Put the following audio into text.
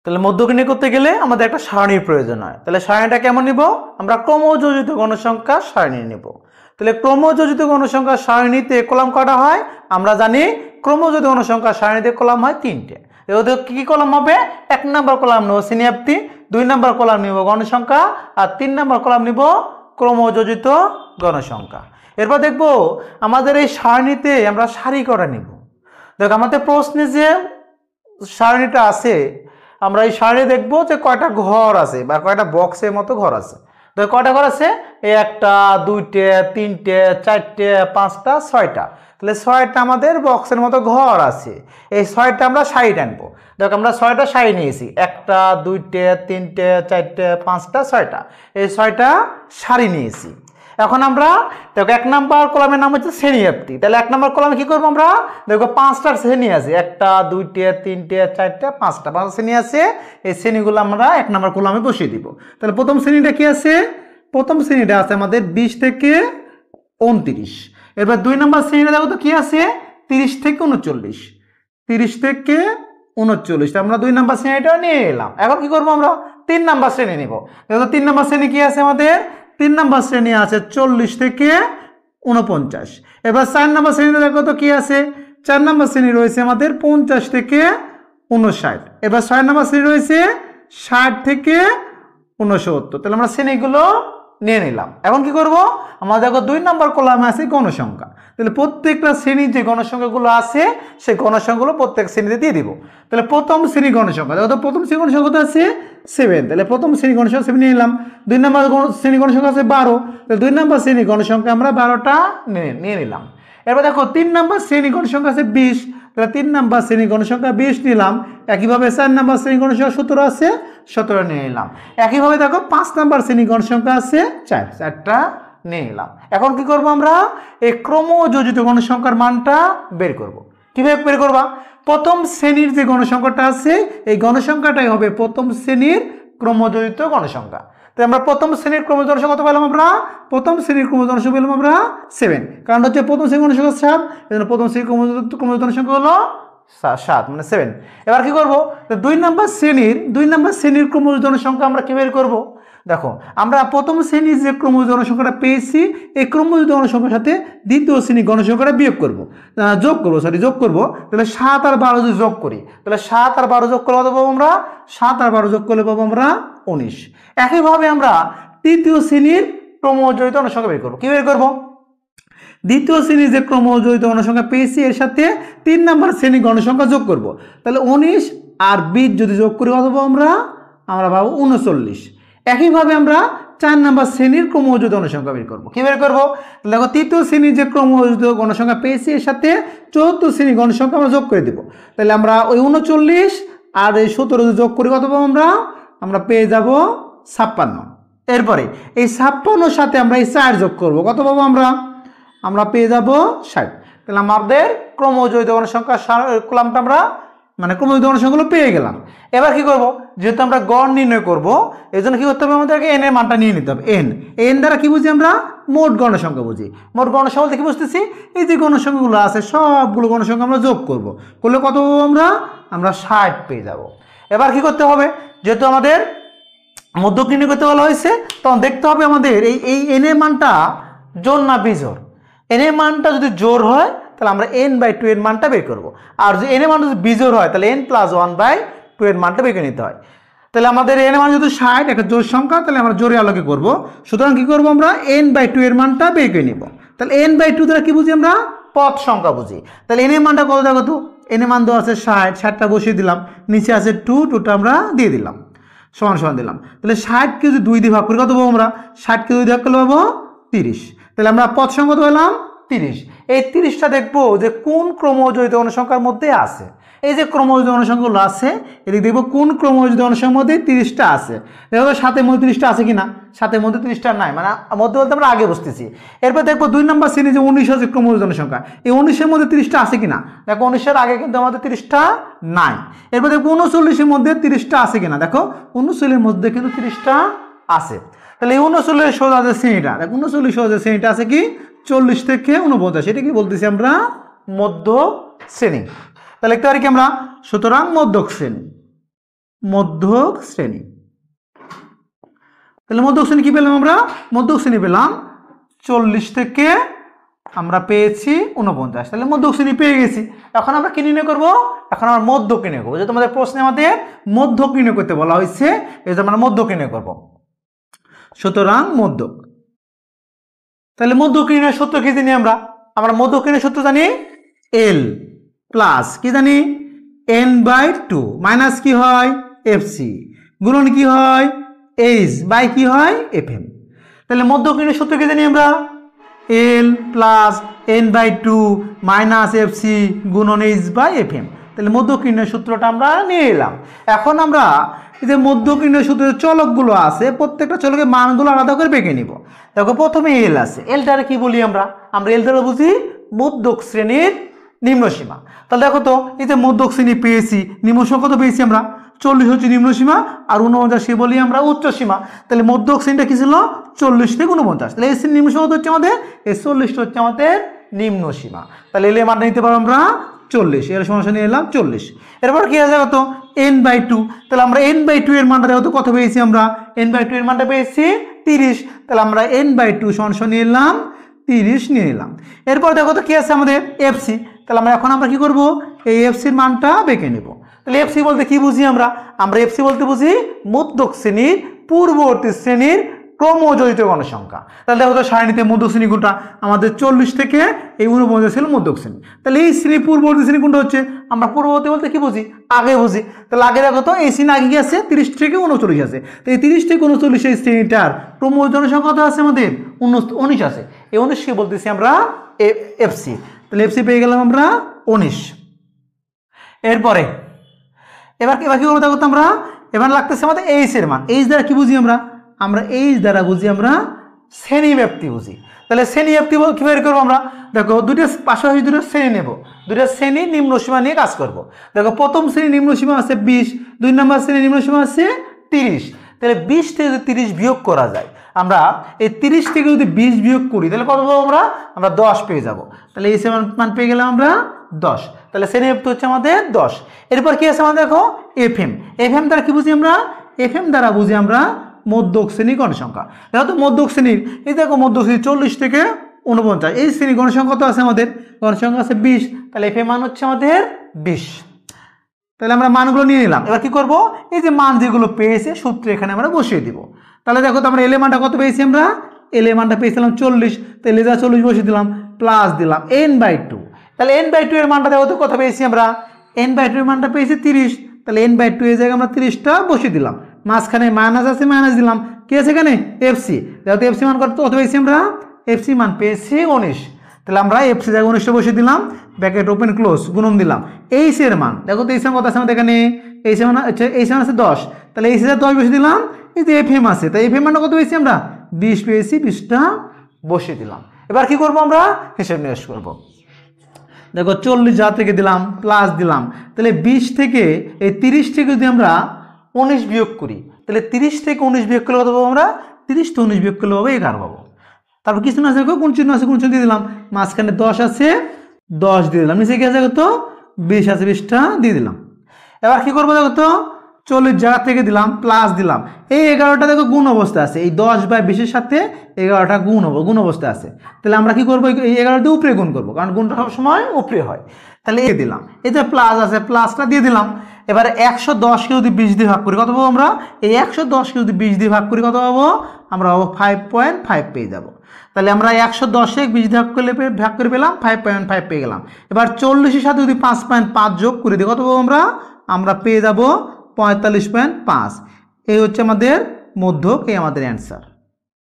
তাহলে মধ্যক নির্ণয় করতে গেলে আমাদের একটা সারণীর প্রয়োজন হয়। তাহলে সারণীটা কেমন নিব? আমরা ক্রমযোজিত গণসংখ্যার সারণী নিব। তাহলে ক্রমযোজিত গণসংখ্যার সারণীতে কলাম কয়টা হয়? আমরা জানি ক্রমযোজিত গণসংখ্যার সারণীতে কলাম হয় 3টে। ওদের কি কি কলাম হবে? 1 নম্বর কলাম নেব শ্রেণীব্যাপ্তি, 2 নম্বর কলাম নিব গণসংখ্যা, আর 3 নম্বর কলাম নিব ক্রমযোজিত গণসংখ্যা। এরপর দেখব আমাদের এই সারণীতে আমরা সারি করা নিব। দেখ আমাদের প্রশ্নে যে সারণীটা আছে, আমরা এই সারণী দেখব যে কয়টা ঘর আছে বা কয়টা বক্সের মতো ঘর আছে। তো কয়টা ঘর আছে? এই 1টা 2টে 3টে 4টে 5টা 6টা। তাহলে 6টা আমাদের বক্সের মতো ঘর আছে। এই 6টা আমরা সারি টানবো। দেখ আমরা 6টা সারি নিয়েছি, 1টা 2টে 3টে 4টে 5টা 6টা, এই 6টা সারি নিয়েছি। এখন আমরা দেখো 1 নম্বর কলামের নাম হচ্ছে শ্রেণীব্যাপ্তি। তাহলে 1 নম্বর কলামে কি করবো? আমরা দেখো 5টা শ্রেণী আছে, 1টা 2টে 3টে 4টে 5টা 5টা শ্রেণী আছে। এই শ্রেণীগুলো আমরা 1 নম্বর কলামে বসিয়ে দিব। তাহলে প্রথম শ্রেণীটা কি আছে? প্রথম শ্রেণীটা আছে আমাদের 20 থেকে 29। এবার 2 নম্বর শ্রেণীটা দেখো তো কি আছে? 30 থেকে 39। 30 থেকে 39 আমরা 2 নম্বর শ্রেণীটা নিয়ে এলাম। এখন কি করবো? আমরা 3 নম্বর শ্রেণী নিব। দেখো 3 নম্বর শ্রেণী কি আছে আমাদের? 3 নম্বর শ্রেণী আছে 40 থেকে 49। এবার 4 নম্বর শ্রেণীতে দেখো তো কি আছে? 4 নম্বর শ্রেণী রয়েছে আমাদের 50 থেকে 59। এবার 6 নম্বর শ্রেণী রয়েছে 60 থেকে 69। তাহলে আমরা শ্রেণীগুলো নিয়ে নিলাম। এখন কি করব? আমরা দেখো 2 নম্বর কলামে আছে গণসংখ্যা। তাহলে প্রত্যেকটা শ্রেণীর যে গণসংখ্যাগুলো আছে সেই গণসংখ্যাগুলো প্রত্যেক শ্রেণীতে দিয়ে দিব। তাহলে প্রথম শ্রেণী গণসংখ্যা দেখো তো, প্রথম শ্রেণী গণসংখ্যা তো আছে 7। তাহলে প্রথম শ্রেণী গণসংখ্যা 7 নিয়ে নিলাম। 2 নম্বর শ্রেণী গণসংখ্যা আছে 12। তাহলে 2 নম্বর শ্রেণী গণসংখ্যা আমরা 12টা নিয়ে নিলাম। এরপর দেখো 3 নম্বর শ্রেণী গণসংখ্যা আছে 20। তাহলে 3 নম্বর শ্রেণী গণসংখ্যা 20 নিলাম। একইভাবে 4 নম্বর শ্রেণী গণসংখ্যা 17 আছে, 17 নিয়ে নিলাম। একইভাবে দেখো 5 নম্বর শ্রেণী গণসংখ্যা আছে 4টা নিয়ে নিলাম। এখন কি করব? আমরা এই ক্রমযোজিত গণসংখ্যার মানটা বের করব। কিভাবে বের করবা? প্রথম শ্রেণীর যে গণসংখ্যাটা আছে এই গণসংখ্যাটাই হবে প্রথম শ্রেণীর ক্রমযোজিত গণসংখ্যা। তাই আমরা প্রথম শ্রেণীর ক্রমযোজিত গণসংখ্যা কত পেলাম? আমরা প্রথম শ্রেণীর ক্রমযোজিত গণসংখ্যা পেলাম আমরা 7। কারণ হচ্ছে প্রথম শ্রেণীর গণসংখ্যা 7, এজন্য প্রথম শ্রেণীর ক্রমযোজিত গণসংখ্যা হলো 7 মানে 7। এবার কি করব? 2 নম্বর শ্রেণীর ক্রমযোজিত গণসংখ্যা আমরা কি বের করব? দেখো আমরা প্রথম শ্রেণীর যে ক্রমযোজিত গণসংখ্যাটা পেয়েছি এই ক্রমযোজিত গণসংখ্যার সাথে দ্বিতীয় শ্রেণীর গণসংখ্যাটা যোগ করব। তাহলে 7 আর 12 যদি যোগ করি, তাহলে 7 আর 12 যোগ করলে কত পাবো আমরা? 7 আর 12 যোগ করলে পাবো আমরা 19। একইভাবে আমরা তৃতীয় শ্রেণীর ক্রমযোজিত গণসংখ্যা বের করব। কি বের করব? দ্বিতীয় শ্রেণীর যে ক্রমযোজিত গণসংখ্যা পেয়েছি এর সাথে 3 নম্বর শ্রেণীর গণসংখ্যা যোগ করব। তাহলে 19 আর 20 যদি যোগ করি কত পাবো আমরা? আমরা পাবো 39। একইভাবে আমরা 4 নম্বর শ্রেণীর ক্রমযোজিত গণসংখ্যা বের করব। কি বের করব? দেখো তৃতীয় শ্রেণীর যে ক্রমযোজিত গণসংখ্যা পেয়েছি এর সাথে চতুর্থ শ্রেণীর গণসংখ্যা আমরা যোগ করে দেব। তাহলে আমরা ওই 39 আর এই 17 যোগ করি কত পাবো আমরা? আমরা পেয়ে যাব 56। এরপরে এই 56 সাথে আমরা এই 4 যোগ করব, কত পাবো আমরা? আমরা পেয়ে যাব 60। তাহলে আমাদের ক্রমযোজিত গণসংখ্যার কলামটা আমরা মানে ক্রমযোজিত গণসংখ্যাগুলো পেয়ে গেলাম। এবার কি করব? যেহেতু আমরা গড় নির্ণয় করব এই জন্য কি করতে হবে? আমাদেরকে এন এর মানটা নিয়ে নিতে হবে। এন দ্বারা কি বুঝি? আমরা মোট গণসংখ্যা বুঝি। মোট গণসংখ্যা বলতে কি বুঝতেছি? এই যে গণসংখ্যাগুলো আছে সবগুলো গণসংখ্যা আমরা যোগ করব। করলে কত পাবো আমরা? আমরা 60 পেয়ে যাব। এবার কি করতে হবে? যেহেতু আমাদের মধ্যক নির্ণয় করতে বলা হয়েছে তখন দেখতে হবে আমাদের এই এন এর মানটা জোড় না বিজোড়। এন এর মানটা যদি জোড় হয় তাহলে আমরা n/2 এর মানটা বের করব। আর যদি n এর মান যদি বিজোড় হয় তাহলে n+1/2 এর মানটা বের করে নিতে হয়। তাহলে আমাদের n এর মান যদি 60 একটা জোড় সংখ্যা, তাহলে আমরা জোড়ে আলোকে করব। সুতরাং কি করব? আমরা n/2 এর মানটা বের করে নিব। তাহলে n/2 দ্বারা কি বুঝি? আমরা পদ সংখ্যা বুঝি। তাহলে n এর মানটা কত? দেখো তো n এর মান দেওয়া আছে 60, 60টা বসিয়ে দিলাম। নিচে আছে 2টা আমরা দিয়ে দিলাম, সমান সমান দিলাম। তাহলে 60 কে যদি 2 দিয়ে ভাগ করি কত পাবো আমরা? 60 কে 2 দিয়ে ভাগ করলে পাবো 30। তাহলে আমরা পদ সংখ্যা কত পেলাম? 30। এই 30টা দেখবো যে কোন ক্রমযোজিত গণসংখ্যার মধ্যে আছে। এই যে ক্রমযোজিত গণসংখ্যাগুলো আছে এদিকে দেখবো কোন ক্রমযোজিত গণসংখ্যার মধ্যে 30টা আছে। দেখো 7 এর মধ্যে 30টা আছে কিনা? 7 এর মধ্যে 30টা নাই, মানে মধ্যে বলতে আমরা আগে বসতেছি। এরপর দেখবো 2 নম্বর শ্রেণী যে 19 আছে ক্রমযোজিত গণসংখ্যা, এই 19 এর মধ্যে 30টা আছে কিনা? দেখো 19 এর আগে কিন্তু আমাদের 30টা নাই। এরপর দেখবো 39 এর মধ্যে 30টা আছে কিনা? দেখো 39 এর মধ্যে কিন্তু 30টা আছে। তাহলে এই 39 সোজা যে শ্রেণীটা, দেখো 39 সোজা যে শ্রেণীটা আছে কি 40 থেকে 49, এটা কি বলতেছি আমরা? মধ্য শ্রেণী। তাহলে লিখতে পারি কি আমরা? সুতরাং মধ্যক শ্রেণী। মধ্যক শ্রেণী। তাহলে মধ্যক শ্রেণী কি পেলাম আমরা? মধ্যক শ্রেণী পেলাম 40 থেকে আমরা পেয়েছি 49। তাহলে মধ্যক শ্রেণী পেয়ে গেছি। এখন আমরা কি নির্ণয় করবো? এখন আমরা মধ্যক নির্ণয় করবো। যে তোমাদের প্রশ্নে আমাদের মধ্যক নির্ণয় করতে বলা হয়েছে, এই যে আমরা মধ্যক নির্ণয় করবো। সুতরাং মধ্যক, তাহলে মধ্যক নির্ণয়ের সূত্র কি জানি আমরা? আমরা মধ্যক নির্ণয়ের সূত্র জানি এল প্লাস কি জানি n/2 মাইনাস কি হয় fc গুণন কি হয় h বাই কি হয় fm। তাহলে মধ্যক নির্ণয়ের সূত্র কি জানি আমরা? l plus n/2 minus fc গুণন h বাই fm। তাহলে মধ্যক নির্ণয়ের সূত্রটা আমরা নিয়ে এলাম। এখন আমরা এই যে মধ্যক নির্ণয়ের সূত্রের চলকগুলো আছে, প্রত্যেকটা চলকের মানগুলো আলাদা করে বেঁকে নিব। দেখো প্রথমে এল আছে, এলটারে কি বলি আমরা? আমরা এল দ্বারা বুঝি মধ্যক শ্রেণীর নিম্নসীমা। তাহলে দেখো তো এই যে মধ্যক শ্রেণী পেয়েছি, নিম্নসীমা কত পেয়েছি আমরা? 40 হচ্ছে নিম্নসীমা, আর 49 বলি আমরা উচ্চসীমা। তাহলে মধ্যক শ্রেণীটা কি ছিল? 40 থেকে 49। তাহলে এই শ্রেণীর নিম্নসীমা কত হচ্ছে আমাদের? এই 40টা হচ্ছে আমাদের নিম্নসীমা। তাহলে এল এর মানটা নিতে পারবো আমরা 40, এর সমস্যা নিয়ে এলাম 40। এরপর কি আছে কত? n/2। তাহলে আমরা n/2 এর মানটা দেখো তো কত পেয়েছি আমরা? n/2 এর মানটা পেয়েছি 30। তাহলে আমরা n/2 সমস্যা নিয়ে এলাম 30 নিয়ে নিলাম। এরপর দেখো তো কি আছে আমাদের? fc। তাহলে এখন আমরা কি করব? এই fc-র মানটা বেঁকে নেব। তাহলে fc বলতে কি বুঝি আমরা? আমরা fc বলতে বুঝি মধ্যক শ্রেণীর পূর্ববর্তী শ্রেণীর ক্রমযোজিত গণসংখ্যা। তাহলে দেখো তো সারণীতে মধ্যক শ্রেণী কোনটা? আমাদের 40 থেকে এই 49 ছিল মধ্যক শ্রেণী। তাহলে এই শ্রেণী পূর্ববর্তী শ্রেণী কোনটা হচ্ছে? আমরা পূর্ববর্তী বলতে কি বুঝি? আগে বুঝি। তাহলে আগে দেখো তো এই শ্রেণী আগে কি আছে? 30 থেকে 39 আছে। তো এই 30 থেকে 39 এই শ্রেণীটার ক্রমযোজিত জনসংখ্যা কত আছে আমাদের? 19 আছে। এই 19 কে বলতেছি আমরা fc। তাহলে fc পেয়ে গেলাম আমরা 19। এরপরে এবার কি করবো দেখো তো আমরা? এবার লাগতেছে আমাদের এইচ এর মান। এইচ দ্বারা কি বুঝি আমরা? আমরা এইচ দ্বারা বুঝি আমরা শ্রেণী ব্যাপ্তি বুঝি। তাহলে শ্রেণী ব্যাপ্তি কি বের করবো আমরা? দেখো দুটো পাশাপাশি দুটো শ্রেণী নেব, দুটো শ্রেণী নিম্নসীমা নিয়ে কাজ করব। দেখো প্রথম শ্রেণী নিম্নসীমা আছে 20, 2 নম্বর শ্রেণী নিম্নসীমা আছে 30। তাহলে 20 থেকে যদি 30 বিয়োগ করা যায়, আমরা এই 30 থেকে যদি 20 বিয়োগ করি তাহলে কত পাবো আমরা? আমরা 10 পেয়ে যাব। তাহলে এই মান পেয়ে গেলাম আমরা 10। তাহলে শ্রেণী ব্যাপ্তি হচ্ছে আমাদের 10। এরপর কি আছে আমাদের? দেখো fm। fm দ্বারা কি বুঝি আমরা? fm দ্বারা বুঝি আমরা মধ্যক শ্রেণী গণসংখ্যা। দেখো তো মধ্যক শ্রেণীর এই দেখো মধ্যক শ্রেণী 40 থেকে 49, এই শ্রেণী গণসংখ্যা কত আছে আমাদের? গণসংখ্যা আছে 20। তাহলে fm মান হচ্ছে আমাদের 20। তাহলে আমরা মানগুলো নিয়ে নিলাম। এবার কি করব? এই যে মান যেগুলো পেয়েছে সূত্রে এখানে আমরা বসিয়ে দিব। তাহলে দেখো তো আমরা এল এর মানটা কত পেয়েছি? আমরা এল এর মানটা পেয়েছিলাম 40। তাহলে যা 40 বসিয়ে দিলাম, প্লাস দিলাম n/2। তাহলে n/2 এর মানটা দেখো তো কত পেয়েছি আমরা? n/2 এর মানটা পেয়েছি 30। তাহলে n/2 এর জায়গায় আমরা 30টা বসিয়ে দিলাম, মাঝখানে মাইনাস আছে মাইনাস দিলাম, কি আছে এখানে? fc। যেহেতু fc মান কত পেয়েছি আমরা? fc মান পেয়েছি 19। তাহলে আমরা fc জায়গায় 19টা বসিয়ে দিলাম, ব্র্যাকেট ওপেন ক্লোজ, গুণন দিলাম। এইচ এর মান দেখো তো এইচ এর মান কত আছে আমাদের এখানে? এইচ মান আছে 10। তাহলে এইচ এর 10 বসিয়ে দিলাম। এই যে fm আছে, তাই fm মানটা কত পেয়েছি আমরা? 20 পেয়েছি, 20টা বসিয়ে দিলাম। এবার কি করব? আমরা হিসাব নিকাশ করব। দেখো 40 যা থেকে দিলাম প্লাস দিলাম, তাহলে 20 থেকে এই 30 থেকে যদি আমরা 19 বিয়োগ করি তাহলে 30 থেকে 19 বিয়োগ করলে কত পাবো আমরা? 30 থেকে 19 বিয়োগ করলে পাবো 11 পাবো। তারপর কিছু না আছে কোন চিহ্ন আছে, কোন চিহ্ন দিয়ে দিলাম, মাঝখানে 10 আছে 10 দিয়ে দিলাম, নিচে কি আছে কত? 20 আছে 20টা দিয়ে দিলাম। এবার কি করবো দেখো তো? 40 জায়গা থেকে দিলাম প্লাস দিলাম, এই 11টা দেখো গুণ অবস্থা আছে, এই 10/20 সাথে 11টা গুণ অবস্থা আছে। তাহলে আমরা কি করবো? এই 11 দিয়ে উপরে গুণ করবো, কারণ গুণটা সবসময় উপরে হয়। তাহলে এ দিলাম, এই যে প্লাস আছে প্লাসটা দিয়ে দিলাম। এবারে 110কে যদি 20 দিয়ে ভাগ করি কত পাবো আমরা? এই 110কে যদি 20 দিয়ে ভাগ করি কত পাবো? আমরা পাবো 5.5 পেয়ে যাবো। তাহলে আমরা 110-এ 20 ভাগ করে পেলাম 5.5 পেয়ে গেলাম। এবার 40-এর সাথে যদি 5.5 যোগ করে দিই কত পাবো আমরা? আমরা পেয়ে যাব 45.5। এই হচ্ছে আমাদের মধ্যক, এই আমাদের অ্যান্সার।